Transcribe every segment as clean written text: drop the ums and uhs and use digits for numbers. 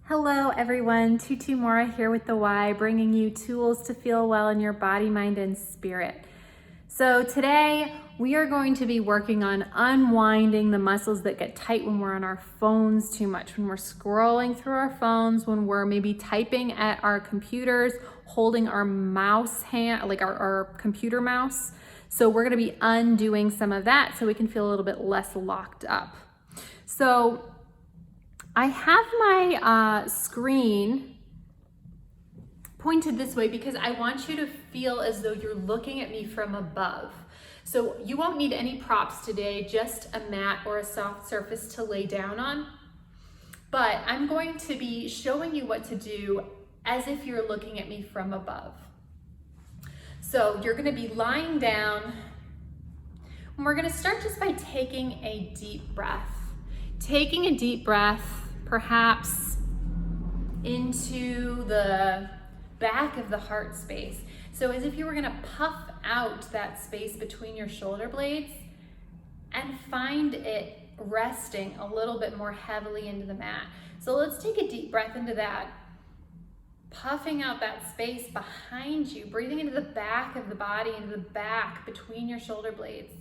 Hello everyone, Tutu Mora here with the Y, bringing you tools to feel well in your body, mind, and spirit. So today we are going to be working on unwinding the muscles that get tight when we're on our phones too much, when we're scrolling through our phones, when we're maybe typing at our computers, holding our mouse hand, like our computer mouse. So we're gonna be undoing some of that so we can feel a little bit less locked up. So I have my screen pointed this way because I want you to feel as though you're looking at me from above. So you won't need any props today, just a mat or a soft surface to lay down on. But I'm going to be showing you what to do as if you're looking at me from above. So you're gonna be lying down, and we're gonna start just by taking a deep breath. Taking a deep breath, perhaps into the back of the heart space. So as if you were gonna puff out that space between your shoulder blades and find it resting a little bit more heavily into the mat. So let's take a deep breath into that, puffing out that space behind you, breathing into the back of the body, into the back between your shoulder blades.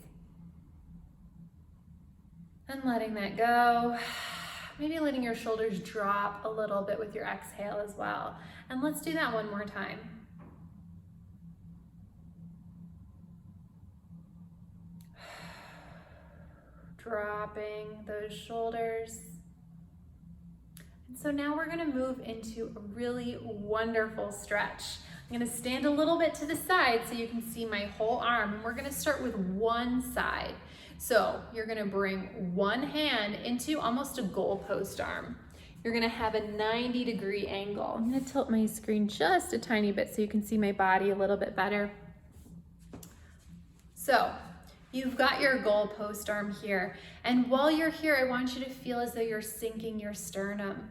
And letting that go. Maybe letting your shoulders drop a little bit with your exhale as well. And let's do that one more time. Dropping those shoulders. And so now we're gonna move into a really wonderful stretch. I'm gonna stand a little bit to the side so you can see my whole arm, and we're gonna start with one side. So you're gonna bring one hand into almost a goalpost arm. You're gonna have a 90-degree angle. I'm gonna tilt my screen just a tiny bit so you can see my body a little bit better. So you've got your goalpost arm here. And while you're here, I want you to feel as though you're sinking your sternum.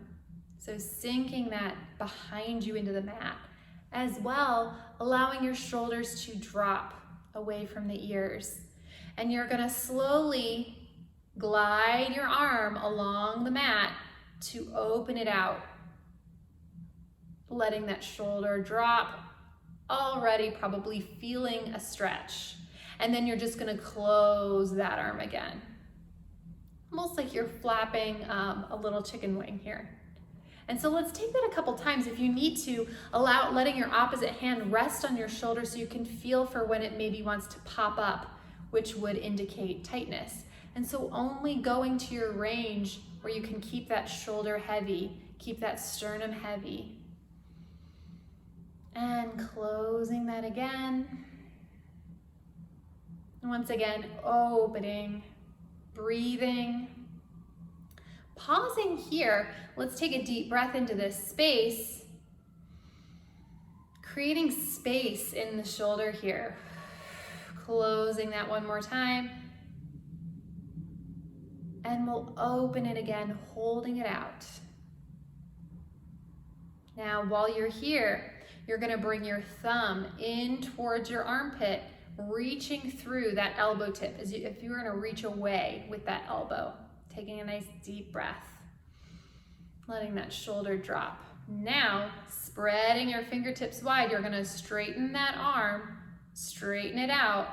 So sinking that behind you into the mat. As well, allowing your shoulders to drop away from the ears. And you're gonna slowly glide your arm along the mat to open it out. Letting that shoulder drop, already probably feeling a stretch. And then you're just gonna close that arm again. Almost like you're flapping a little chicken wing here. And so let's take that a couple times. If you need to, letting your opposite hand rest on your shoulder so you can feel for when it maybe wants to pop up, which would indicate tightness. And so only going to your range where you can keep that shoulder heavy, keep that sternum heavy. And closing that again. Once again, opening, breathing. Pausing here, let's take a deep breath into this space. Creating space in the shoulder here. Closing that one more time. And we'll open it again, holding it out. Now, while you're here, you're gonna bring your thumb in towards your armpit, reaching through that elbow tip, as if you were gonna reach away with that elbow. Taking a nice deep breath. Letting that shoulder drop. Now, spreading your fingertips wide, you're gonna straighten that arm, straighten it out,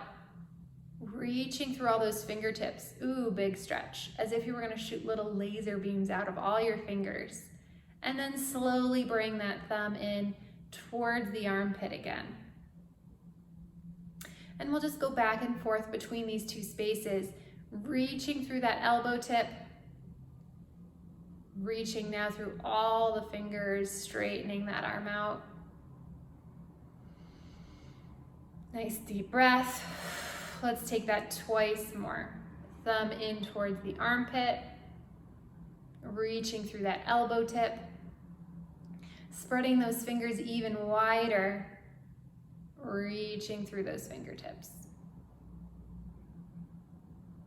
reaching through all those fingertips. Ooh, big stretch, as if you were gonna shoot little laser beams out of all your fingers. And then slowly bring that thumb in towards the armpit again. And we'll just go back and forth between these two spaces, reaching through that elbow tip, reaching now through all the fingers, straightening that arm out. Nice deep breath. Let's take that twice more. Thumb in towards the armpit, reaching through that elbow tip, spreading those fingers even wider, reaching through those fingertips.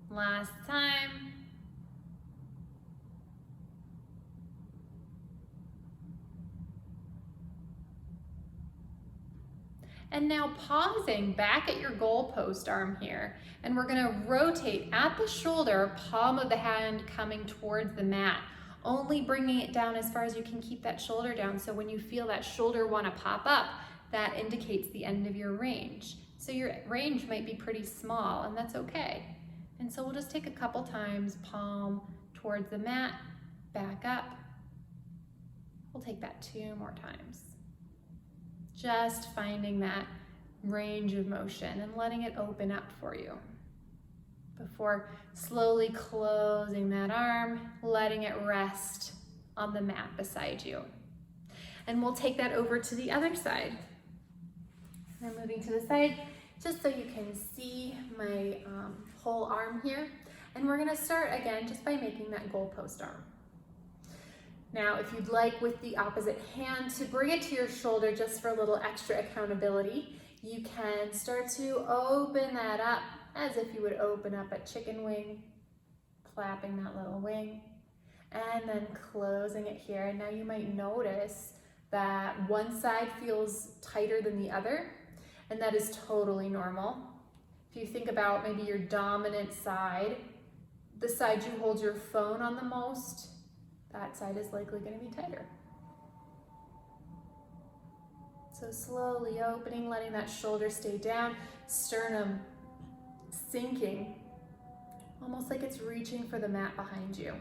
Last time. And now pausing back at your goalpost arm here, and we're gonna rotate at the shoulder, palm of the hand coming towards the mat, only bringing it down as far as you can keep that shoulder down. So when you feel that shoulder want to pop up, that indicates the end of your range. So your range might be pretty small, and that's okay. And so we'll just take a couple times, palm towards the mat, back up. We'll take that 2 more times. Just finding that range of motion and letting it open up for you before slowly closing that arm, letting it rest on the mat beside you. And we'll take that over to the other side. I'm moving to the side just so you can see my whole arm here. And we're gonna start again just by making that goalpost arm. Now, if you'd like with the opposite hand to bring it to your shoulder just for a little extra accountability, you can start to open that up as if you would open up a chicken wing, flapping that little wing, and then closing it here. And now you might notice that one side feels tighter than the other, and that is totally normal. If you think about maybe your dominant side, the side you hold your phone on the most, that side is likely going to be tighter. So slowly opening, letting that shoulder stay down, sternum sinking, almost like it's reaching for the mat behind you.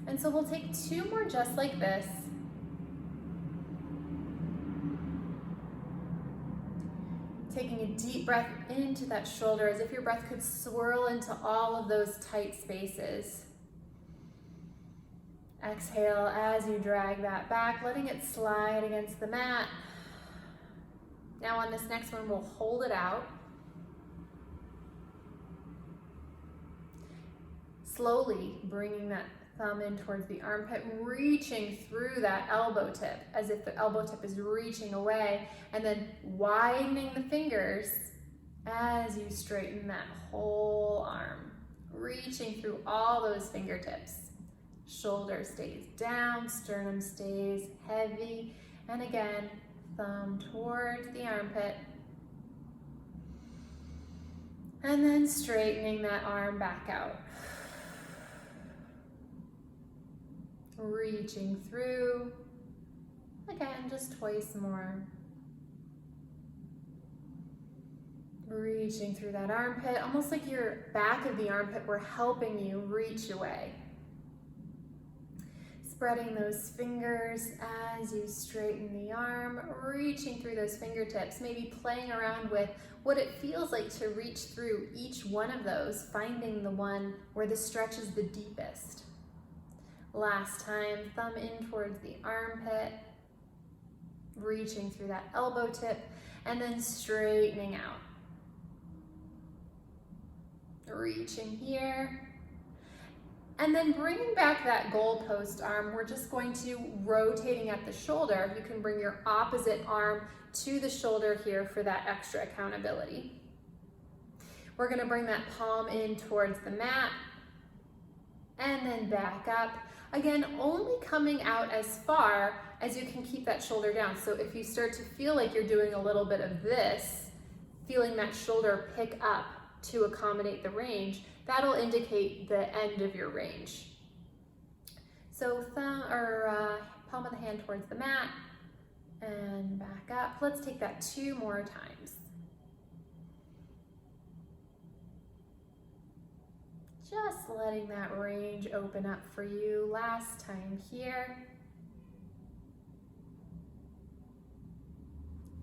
And so we'll take 2 more just like this. Taking a deep breath into that shoulder as if your breath could swirl into all of those tight spaces. Exhale as you drag that back, letting it slide against the mat. Now on this next one, we'll hold it out. Slowly bringing that thumb in towards the armpit, reaching through that elbow tip as if the elbow tip is reaching away, and then widening the fingers as you straighten that whole arm, reaching through all those fingertips. Shoulder stays down, sternum stays heavy, and again, thumb towards the armpit, and then straightening that arm back out. Reaching through, again, just twice more. Reaching through that armpit, almost like your back of the armpit were helping you reach away. Spreading those fingers as you straighten the arm, reaching through those fingertips, maybe playing around with what it feels like to reach through each one of those, finding the one where the stretch is the deepest. Last time, thumb in towards the armpit, reaching through that elbow tip, and then straightening out. Reaching here. And then bringing back that goalpost arm, we're just going to rotating at the shoulder. You can bring your opposite arm to the shoulder here for that extra accountability. We're gonna bring that palm in towards the mat and then back up. Again, only coming out as far as you can keep that shoulder down. So if you start to feel like you're doing a little bit of this, feeling that shoulder pick up to accommodate the range, that'll indicate the end of your range. So palm of the hand towards the mat and back up. Let's take that 2 more times. Just letting that range open up for you. Last time here.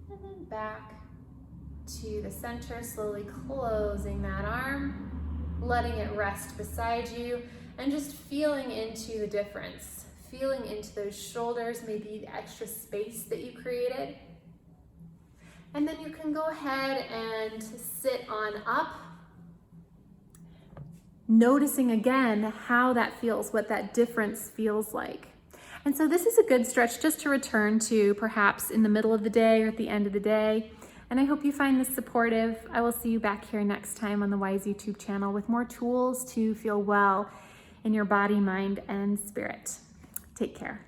And then back to the center, slowly closing that arm, letting it rest beside you, and just feeling into the difference. Feeling into those shoulders, maybe the extra space that you created. And then you can go ahead and sit on up, noticing again how that feels, what that difference feels like. And so this is a good stretch just to return to perhaps in the middle of the day or at the end of the day. And I hope you find this supportive. I will see you back here next time on the Wise YouTube channel with more tools to feel well in your body, mind, and spirit. Take care.